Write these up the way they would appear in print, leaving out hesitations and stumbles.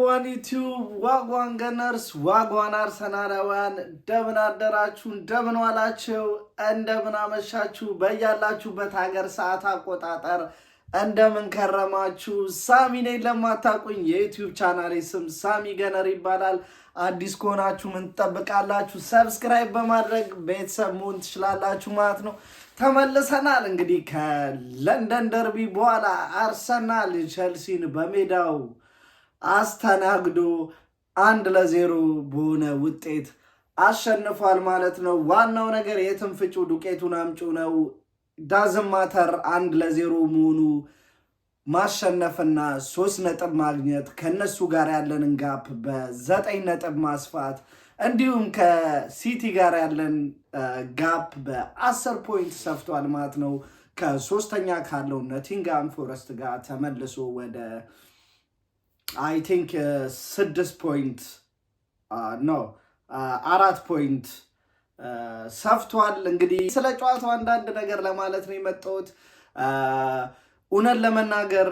ዋጓን ዩቲዩብ ዋጓን ገነርስ ዋጓን አርሰናላውያን እንደምን አደራችሁ እንደምን ዋላችሁ እንደምን አመሻችሁ በያላችሁበት ሀገር ሰዓት አቆጣጠር እንደምን ከረማችሁ። ሳሚ ነኝ። ለማታውቁኝ የዩቲዩብ ቻናሌ ስም ሳሚ ገነር ይባላል። አዲስ ከሆናችሁ ምን ትጠብቃላችሁ? ሰብስክራይብ በማድረግ ቤተሰብ መሆን ትችላላችሁ ማለት ነው። ተመልሰናል። እንግዲህ ከለንደን ደርቢ በኋላ አርሰናል ቸልሲን በሜዳው አስተናግዶ 1-0 በሆነ ውጤት አሸንፏል ማለት ነው። ዋናው ነገር የትም ፍጩ ዱቄቱን አምጩ ነው። ዳዝም ማተር 1-0 መሆኑ ማሸነፍና 3 ነጥብ ማግኘት ከነሱ ጋር ያለንን ጋፕ በ9 ነጥብ ማስፋት እንዲሁም ከሲቲ ጋር ያለን ጋፕ በ10 ፖይንት ሰፍቷል ማለት ነው። ከሶስተኛ ካለው ኖቲንግሃም ፎረስት ጋር ተመልሶ ወደ አይ ቲንክ 6 ፖይንት ነው 4 ፖይንት ሰፍቷል። እንግዲህ ስለ ጨዋታው አንዳንድ ነገር ለማለት ነው የመጣሁት። እውነት ለመናገር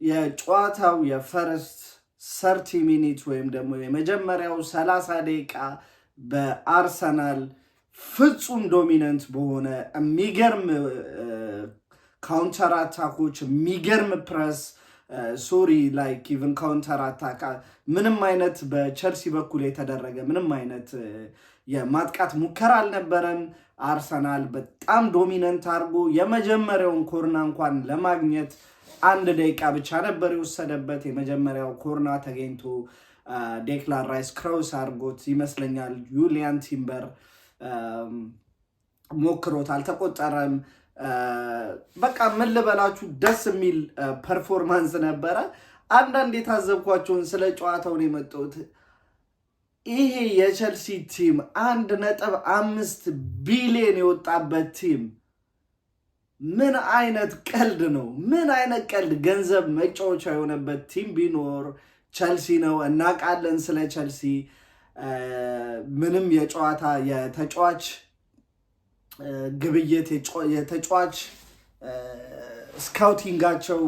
የጨዋታው የፈርስት 30 ሚኒት ወይም ደግሞ የመጀመሪያው 30 ደቂቃ በአርሰናል ፍጹም ዶሚነንት በሆነ የሚገርም ካውንተር አታኮች የሚገርም ፕረስ ሶሪ ላይክ ኢቨን ካውንተር አታክ ምንም አይነት በቸልሲ በኩል የተደረገ ምንም አይነት የማጥቃት ሙከራ አልነበረም። አርሰናል በጣም ዶሚነንት አድርጎ የመጀመሪያውን ኮርና እንኳን ለማግኘት 1 ደቂቃ ብቻ ነበር የወሰደበት። የመጀመሪያው ኮርና ተገኝቶ ዴክላን ራይስ ክሮስ አድርጎት ይመስለኛል ዩሊያን ቲምበር ሞክሮት አልተቆጠረም። በቃ ምን ልበላችሁ ደስ የሚል ፐርፎርማንስ ነበረ። አንዳንድ የታዘብኳቸውን ስለ ጨዋታውን የመጡት ይሄ የቸልሲ ቲም 1.5 ቢሊዮን የወጣበት ቲም ምን አይነት ቀልድ ነው? ምን አይነት ቀልድ! ገንዘብ መጫወቻ የሆነበት ቲም ቢኖር ቸልሲ ነው። እናውቃለን ስለ ቸልሲ ምንም የተጫዋች ግብይት የተጫዋች ስካውቲንጋቸው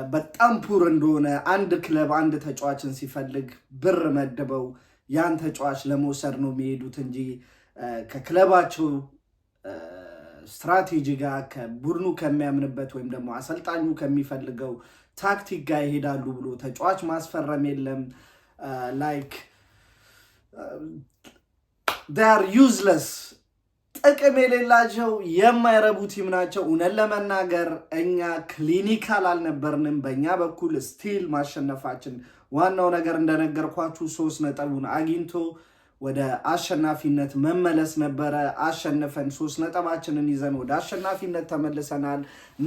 በጣም ፑር እንደሆነ አንድ ክለብ አንድ ተጫዋችን ሲፈልግ ብር መድበው ያን ተጫዋች ለመውሰድ ነው የሚሄዱት እንጂ ከክለባቸው ስትራቴጂ ጋር ከቡድኑ ከሚያምንበት ወይም ደግሞ አሰልጣኙ ከሚፈልገው ታክቲክ ጋር ይሄዳሉ ብሎ ተጫዋች ማስፈረም የለም። ላይክ they are useless ጥቅም የሌላቸው የማይረቡ ቲም ናቸው። እውነት ለመናገር እኛ ክሊኒካል አልነበርንም። በእኛ በኩል ስቲል ማሸነፋችን ዋናው ነገር እንደነገርኳችሁ 3 ነጥቡን አግኝቶ ወደ አሸናፊነት መመለስ ነበረ። አሸነፈን፣ 3 ነጥባችንን ይዘን ወደ አሸናፊነት ተመልሰናል።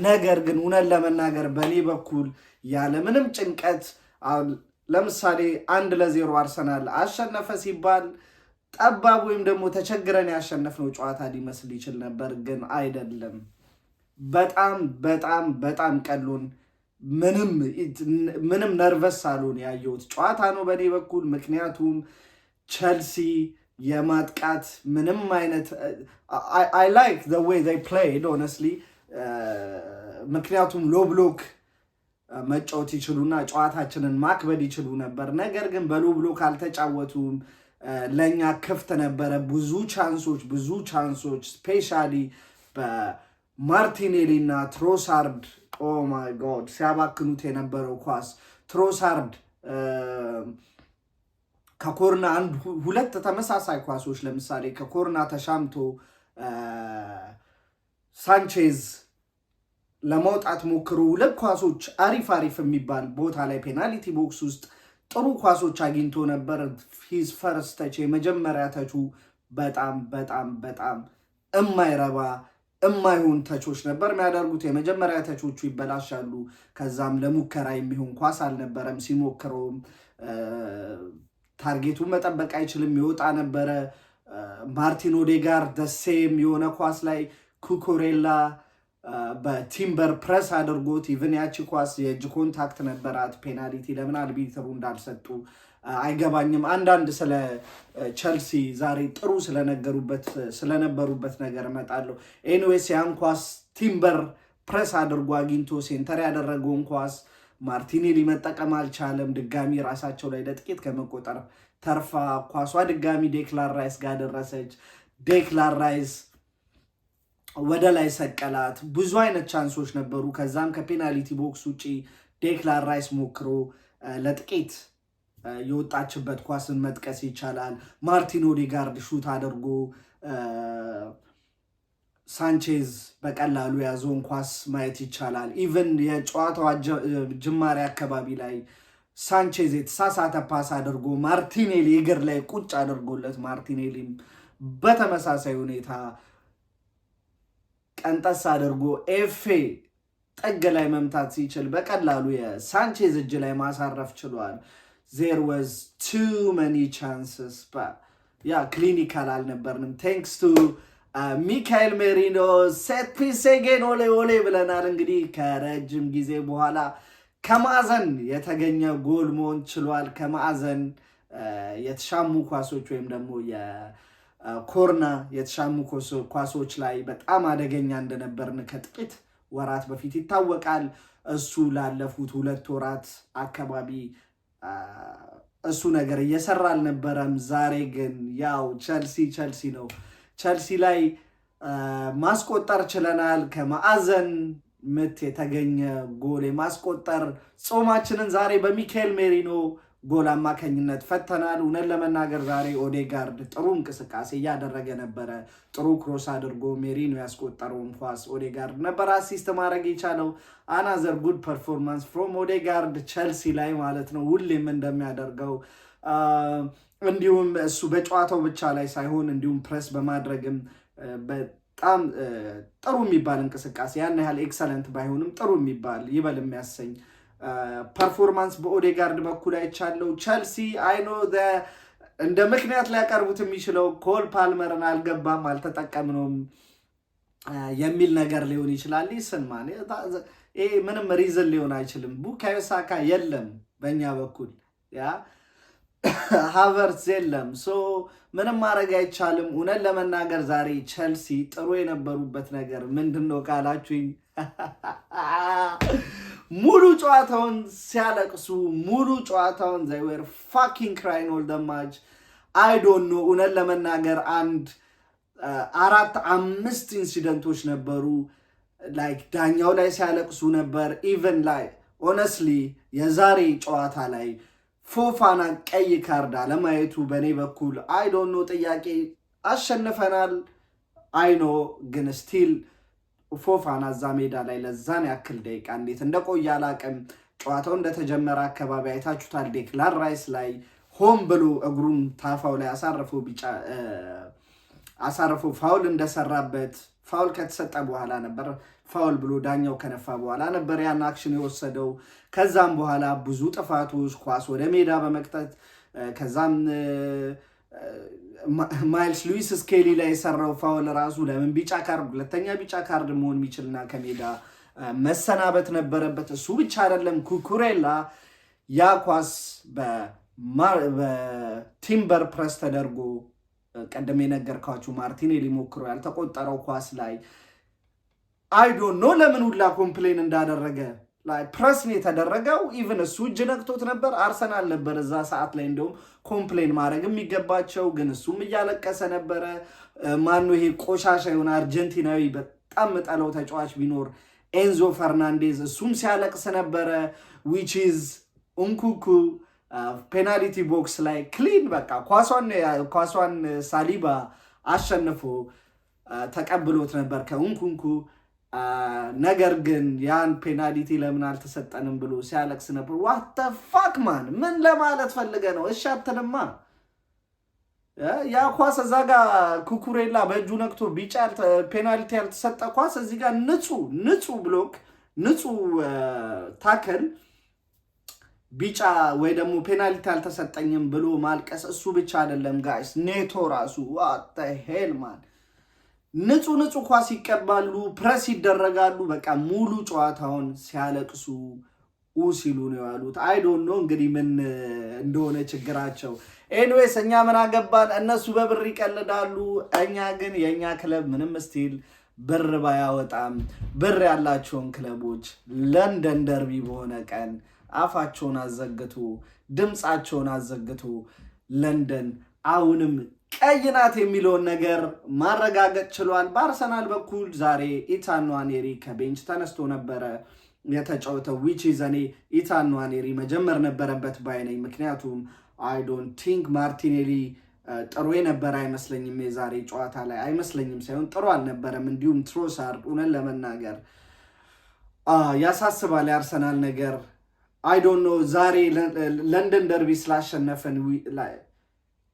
ነገር ግን እውነት ለመናገር በእኔ በኩል ያለምንም ጭንቀት ለምሳሌ 1-0 አርሰናል አሸነፈ ሲባል ጠባብ ወይም ደግሞ ተቸግረን ያሸነፍነው ጨዋታ ሊመስል ይችል ነበር፣ ግን አይደለም። በጣም በጣም በጣም ቀሎን ምንም ነርቨስ ሳልሆን ያየሁት ጨዋታ ነው በእኔ በኩል። ምክንያቱም ቸልሲ የማጥቃት ምንም አይነት I like the way they played honestly ምክንያቱም ሎ ብሎክ መጫወት ይችሉና ጨዋታችንን ማክበድ ይችሉ ነበር። ነገር ግን በሎ ብሎክ አልተጫወቱም። ለኛ ክፍት ነበረ ብዙ ቻንሶች ስፔሻሊ በማርቲኔሊ እና ትሮሳርድ ኦ ማይ ጎድ ሲያባክኑት የነበረው ኳስ ትሮሳርድ ከኮርና 2 ተመሳሳይ ኳሶች ለምሳሌ ከኮርና ተሻምቶ ሳንቼዝ ለማውጣት ሞክሮ 2 ኳሶች አሪፍ የሚባል ቦታ ላይ ፔናልቲ ቦክስ ውስጥ ጥሩ ኳሶች አግኝቶ ነበር። ሂዝ ፈርስት ተች የመጀመሪያ ተቹ በጣም በጣም በጣም የማይረባ የማይሆን ተቾች ነበር የሚያደርጉት። የመጀመሪያ ተቾቹ ይበላሻሉ። ከዛም ለሙከራ የሚሆን ኳስ አልነበረም። ሲሞክረውም ታርጌቱን መጠበቅ አይችልም፣ ይወጣ ነበረ። ማርቲን ኦዴጋርድ ደሴም የሆነ ኳስ ላይ ኩኩሬላ በቲምበር ፕረስ አድርጎት ኢቨን ያቺ ኳስ የእጅ ኮንታክት ነበራት። ፔናልቲ ለምን አርቢትሩ እንዳልሰጡ አይገባኝም። አንዳንድ ስለ ቸልሲ ዛሬ ጥሩ ስለነበሩበት ነገር እመጣለሁ። ኤኒዌይስ ያን ኳስ ቲምበር ፕረስ አድርጎ አግኝቶ ሴንተር ያደረገውን ኳስ ማርቲኔሊ መጠቀም አልቻለም። ድጋሚ ራሳቸው ላይ ለጥቂት ከመቆጠር ተርፋ ኳሷ ድጋሚ ዴክላን ራይስ ጋር ደረሰች። ዴክላን ራይስ ወደ ላይ ሰቀላት። ብዙ አይነት ቻንሶች ነበሩ። ከዛም ከፔናልቲ ቦክስ ውጪ ዴክላን ራይስ ሞክሮ ለጥቂት የወጣችበት ኳስን መጥቀስ ይቻላል። ማርቲን ኦዴጋርድ ሹት አድርጎ ሳንቼዝ በቀላሉ ያዘውን ኳስ ማየት ይቻላል። ኢቨን የጨዋታው ጅማሬ አካባቢ ላይ ሳንቼዝ የተሳሳተ ፓስ አድርጎ ማርቲኔሊ እግር ላይ ቁጭ አድርጎለት ማርቲኔሊም በተመሳሳይ ሁኔታ ቀንጠስ አድርጎ ኤፌ ጥግ ላይ መምታት ሲችል በቀላሉ የሳንቼዝ እጅ ላይ ማሳረፍ ችሏል። there was too many chances but ክሊኒካል አልነበርንም። ቴንክስ ቱ ሚካኤል ሜሪኖ ሴት ፒስ ጌን ኦሌ ኦሌ ብለናል። እንግዲህ ከረጅም ጊዜ በኋላ ከማዕዘን የተገኘ ጎል መሆን ችሏል። ከማዕዘን የተሻሙ ኳሶች ወይም ደግሞ የኮርና የተሻሙ ኳሶች ላይ በጣም አደገኛ እንደነበርን ከጥቂት ወራት በፊት ይታወቃል። እሱ ላለፉት 2 ወራት አካባቢ እሱ ነገር እየሰራ አልነበረም። ዛሬ ግን ያው ቸልሲ ነው። ቸልሲ ላይ ማስቆጠር ችለናል። ከማዕዘን ምት የተገኘ ጎል የማስቆጠር ጾማችንን ዛሬ በሚካኤል ሜሪኖ ጎል አማካኝነት ፈተናል። እውነት ለመናገር ዛሬ ኦዴጋርድ ጥሩ እንቅስቃሴ እያደረገ ነበረ። ጥሩ ክሮስ አድርጎ ሜሪኖ ያስቆጠረውን ኳስ ኦዴጋርድ ነበር አሲስት ማድረግ የቻለው። አናዘር ጉድ ፐርፎርማንስ ፍሮም ኦዴጋርድ ቸልሲ ላይ ማለት ነው፣ ሁሌም እንደሚያደርገው። እንዲሁም እሱ በጨዋታው ብቻ ላይ ሳይሆን እንዲሁም ፕሬስ በማድረግም በጣም ጥሩ የሚባል እንቅስቃሴ፣ ያን ያህል ኤክሰለንት ባይሆንም ጥሩ የሚባል ይበል የሚያሰኝ ፐርፎርማንስ በኦዴጋርድ በኩል አይቻለው። ቸልሲ አይኖ እንደ ምክንያት ሊያቀርቡት የሚችለው ኮል ፓልመርን አልገባም አልተጠቀምነውም የሚል ነገር ሊሆን ይችላል። ይስንማን ይሄ ምንም ሪዝን ሊሆን አይችልም። ቡካዮ ሳካ የለም በእኛ በኩል ሃቨርትዝ የለም። ምንም ማድረግ አይቻልም። እውነት ለመናገር ዛሬ ቸልሲ ጥሩ የነበሩበት ነገር ምንድን ነው ካላችሁኝ ሙሉ ጨዋታውን ሲያለቅሱ ሙሉ ጨዋታውን they were fucking crying all the match I don't know። እውነት ለመናገር 4-5 ኢንሲደንቶች ነበሩ። ላይክ ዳኛው ላይ ሲያለቅሱ ነበር። ኢቨን ላይ ሆነስሊ የዛሬ ጨዋታ ላይ ፎፋና ቀይ ካርድ አለማየቱ በእኔ በኩል I don't know ጥያቄ። አሸንፈናል አይኖ ግን ስቲል ፎፋና እዛ ሜዳ ላይ ለዛን ያክል ደቂቃ እንዴት እንደቆየ አላቅም። ጨዋታው እንደተጀመረ አካባቢ አይታችሁታል። ዴክላን ራይስ ላይ ሆም ብሎ እግሩን ታፋው ላይ አሳርፎ ፋውል እንደሰራበት ፋውል ከተሰጠ በኋላ ነበር ፋውል ብሎ ዳኛው ከነፋ በኋላ ነበር ያን አክሽን የወሰደው። ከዛም በኋላ ብዙ ጥፋቶች ኳስ ወደ ሜዳ በመክተት ከዛም ማይልስ ሉዊስ ስኬሊ ላይ የሰራው ፋውል ራሱ ለምን ቢጫ ካርድ ሁለተኛ ቢጫ ካርድ መሆን የሚችልና ከሜዳ መሰናበት ነበረበት። እሱ ብቻ አይደለም ኩኩሬላ ያ ኳስ በቲምበር ፕረስ ተደርጎ ቀደም የነገርኳችሁ ማርቲኔሊ ሞክሮ ያልተቆጠረው ኳስ ላይ አይ ዶንት ኖ ለምን ሁላ ኮምፕሌን እንዳደረገ ላይ ፕረስ ነው የተደረገው። ኢቭን እሱ እጅ ነክቶት ነበር። አርሰናል ነበር እዛ ሰዓት ላይ እንደውም ኮምፕሌን ማድረግ የሚገባቸው፣ ግን እሱም እያለቀሰ ነበረ። ማኑ ይሄ ቆሻሻ የሆነ አርጀንቲናዊ በጣም ጠለው ተጫዋች ቢኖር ኤንዞ ፈርናንዴዝ፣ እሱም ሲያለቅስ ነበረ። ዊች ኢዝ ኡንኩኩ ፔናልቲ ቦክስ ላይ ክሊን በቃ ኳሷን ሳሊባ አሸንፎ ተቀብሎት ነበር ከኡንኩንኩ። ነገር ግን ያን ፔናልቲ ለምን አልተሰጠንም ብሎ ሲያለቅስ ነበር። ዋት ፋክ ማን ምን ለማለት ፈልገ ነው? እሺ አትልማ። ያ ኳስ እዛ ጋር ኩኩሬላ በእጁ ነክቶ ቢጫ ፔናልቲ ያልተሰጠ ኳስ እዚህ ጋር ንጹህ ብሎክ ንጹህ ታከል ቢጫ ወይ ደግሞ ፔናልቲ አልተሰጠኝም ብሎ ማልቀስ እሱ ብቻ አይደለም ጋይስ፣ ኔቶ ራሱ ዋት ሄል ማን ንጹህ ኳስ ይቀባሉ፣ ፕረስ ይደረጋሉ። በቃ ሙሉ ጨዋታውን ሲያለቅሱ ሲሉ ነው ያሉት። አይ ዶንት ኖ እንግዲህ ምን እንደሆነ ችግራቸው። ኤኒዌይስ እኛ ምን አገባን? እነሱ በብር ይቀልዳሉ። እኛ ግን የኛ ክለብ ምንም ስቲል ብር ባያወጣም ብር ያላቸውን ክለቦች ለንደን ደርቢ በሆነ ቀን አፋቸውን አዘግቶ ድምጻቸውን አዘግቶ ለንደን አሁንም ቀይ ናት የሚለውን ነገር ማረጋገጥ ችሏል። በአርሰናል በኩል ዛሬ ኢታን ንዋኔሪ ከቤንች ተነስቶ ነበረ የተጫወተው ዊች ዘኔ ኢታን ንዋኔሪ መጀመር ነበረበት ባይነኝ። ምክንያቱም አይ ዶንት ቲንክ ማርቲኔሊ ጥሩ የነበረ አይመስለኝም። የዛሬ ጨዋታ ላይ አይመስለኝም ሳይሆን ጥሩ አልነበረም። እንዲሁም ትሮሳርድ እውነት ለመናገር ያሳስባል የአርሰናል ነገር። አይ ዶንት ኖ ዛሬ ለንደን ደርቢ ስላሸነፈን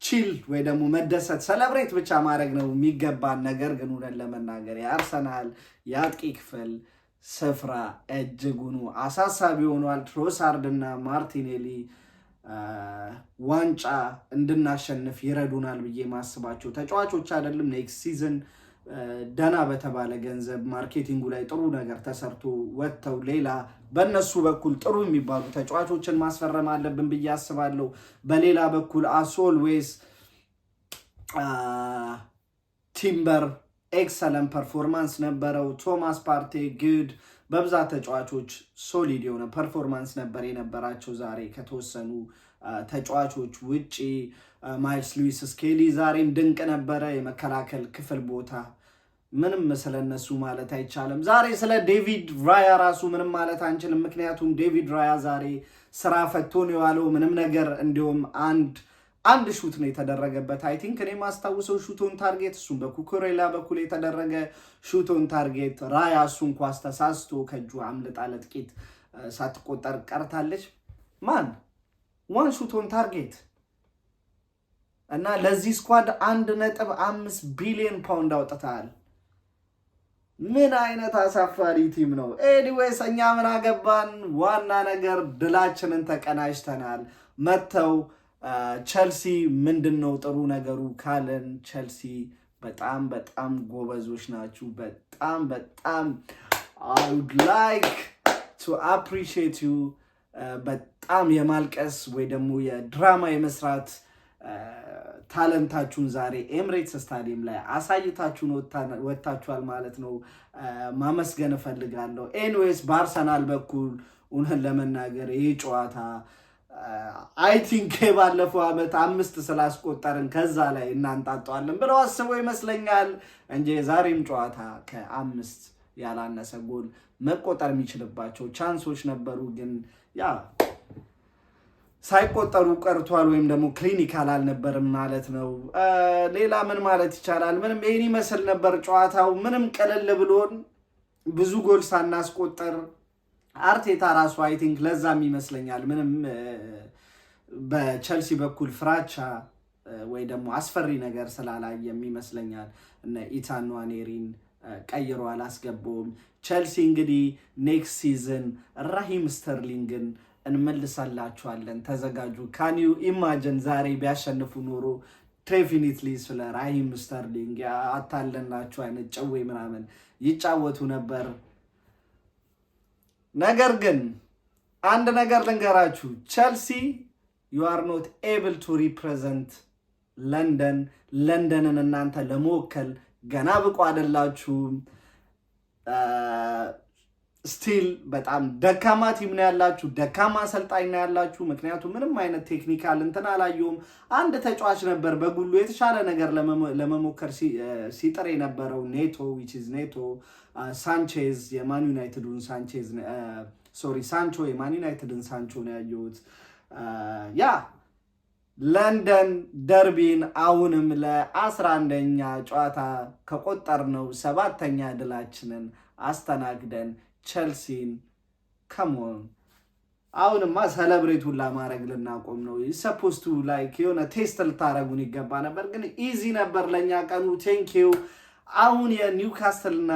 ቺል ወይ ደግሞ መደሰት ሰለብሬት ብቻ ማድረግ ነው የሚገባን። ነገር ግን እውነት ለመናገር የአርሰናል የአጥቂ ክፍል ስፍራ እጅጉኑ አሳሳቢ ሆኗል። ትሮሳርድ እና ማርቲኔሊ ዋንጫ እንድናሸንፍ ይረዱናል ብዬ ማስባቸው ተጫዋቾች አይደለም። ኔክስት ሲዝን ደና በተባለ ገንዘብ ማርኬቲንጉ ላይ ጥሩ ነገር ተሰርቶ ወጥተው ሌላ በእነሱ በኩል ጥሩ የሚባሉ ተጫዋቾችን ማስፈረም አለብን ብዬ አስባለሁ። በሌላ በኩል አስኦልዌይስ ቲምበር ኤክሰለንት ፐርፎርማንስ ነበረው። ቶማስ ፓርቴ ግድ በብዛት ተጫዋቾች ሶሊድ የሆነ ፐርፎርማንስ ነበር የነበራቸው ዛሬ ከተወሰኑ ተጫዋቾች ውጪ። ማይልስ ሉዊስ ስኬሊ ዛሬም ድንቅ ነበረ። የመከላከል ክፍል ቦታ ምንም ስለነሱ ማለት አይቻልም። ዛሬ ስለ ዴቪድ ራያ ራሱ ምንም ማለት አንችልም። ምክንያቱም ዴቪድ ራያ ዛሬ ስራ ፈቶ ነው የዋለው። ምንም ነገር እንዲሁም አንድ ሹት ነው የተደረገበት። አይ ቲንክ እኔ ማስታውሰው ሹቶን ታርጌት እሱም በኩኩሬላ በኩል የተደረገ ሹቶን ታርጌት ራያ እሱን ኳስ ተሳስቶ ከእጁ አምልጣ ለጥቂት ሳትቆጠር ቀርታለች። ማን ዋን ሹቶን ታርጌት እና ለዚህ ስኳድ 1.5 ቢሊዮን ፓውንድ አውጥተዋል። ምን አይነት አሳፋሪ ቲም ነው። ኤኒዌይስ እኛ ምን አገባን? ዋና ነገር ድላችንን ተቀናጅተናል። መተው ቸልሲ ምንድነው ጥሩ ነገሩ ካለን ቸልሲ በጣም በጣም ጎበዞች ናችሁ። በጣም I would like to appreciate you። በጣም የማልቀስ ወይ ደግሞ የድራማ የመስራት ታለንታችሁን ዛሬ ኤምሬትስ ስታዲየም ላይ አሳይታችሁን ወጥታችኋል ማለት ነው። ማመስገን እፈልጋለሁ። ኤኒዌይስ በአርሰናል በኩል እውነት ለመናገር ይህ ጨዋታ አይ ቲንክ ባለፈው ዓመት 5 ስላስቆጠርን ከዛ ላይ እናንጣጣዋለን ብለው አስበው ይመስለኛል እንጂ የዛሬም ጨዋታ ከ5 ያላነሰ ጎል መቆጠር የሚችልባቸው ቻንሶች ነበሩ። ግን ያ ሳይቆጠሩ ቀርቷል ወይም ደግሞ ክሊኒካል አልነበርም ማለት ነው። ሌላ ምን ማለት ይቻላል? ምንም ይሄን ይመስል ነበር ጨዋታው። ምንም ቀለል ብሎን ብዙ ጎል ሳናስቆጠር አርቴታ ራሱ አይ ቲንክ ለዛም ይመስለኛል ምንም በቸልሲ በኩል ፍራቻ ወይ ደግሞ አስፈሪ ነገር ስላላየም ይመስለኛል እነ ኢታን ንዋኔሪን ቀይሮ አላስገባውም። ቸልሲ እንግዲህ ኔክስት ሲዝን ራሂም ስተርሊንግን እንመልሳላችኋለን፣ ተዘጋጁ። ካን ዩ ኢማጂን ዛሬ ቢያሸንፉ ኖሮ ዴፊኒትሊ ስለ ራሂም ስተርሊንግ አታለናችሁ አይነት ጨዌ ምናምን ይጫወቱ ነበር። ነገር ግን አንድ ነገር ልንገራችሁ፣ ቸልሲ you are not able to represent ለንደንን እናንተ ለመወከል ገና ብቁ አይደላችሁም። ስቲል በጣም ደካማ ቲም ነው ያላችሁ፣ ደካማ አሰልጣኝ ነው ያላችሁ። ምክንያቱም ምንም አይነት ቴክኒካል እንትን አላየሁም። አንድ ተጫዋች ነበር በጉሉ የተሻለ ነገር ለመሞከር ሲጥር የነበረው ኔቶ ሳንቼዝ የማን ዩናይትድን ሳንቾ የማን ዩናይትድን ሳንቾ ነው ያየሁት። ያ ለንደን ደርቢን አሁንም ለ11ኛ ጨዋታ ከቆጠርነው 7ኛ ድላችንን አስተናግደን ቸልሲን ከሞን አሁንማ ሰለብሬት ሁላ ማድረግ ልናቆም ነው። ሰፖስቱ ላይክ የሆነ ቴስት ልታረጉን ይገባ ነበር፣ ግን ኢዚ ነበር ለኛ ቀኑ። ቴንኪው። አሁን የኒውካስትልና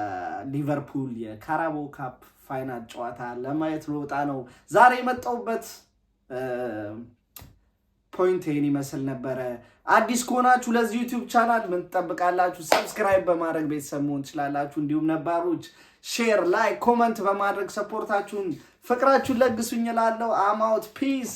የሊቨርፑል የካራቦ ካፕ ፋይናል ጨዋታ ለማየት ልወጣ ነው። ዛሬ የመጣሁበት ፖይንት ይህን ይመስል ነበረ። አዲስ ከሆናችሁ ለዚህ ዩቲዩብ ቻናል ምን ትጠብቃላችሁ? ሰብስክራይብ በማድረግ ቤተሰብ መሆን ትችላላችሁ። እንዲሁም ነባሮች ሼር፣ ላይክ፣ ኮመንት በማድረግ ሰፖርታችሁን ፍቅራችሁን ለግሱኝ እላለሁ። አም አውት ፒስ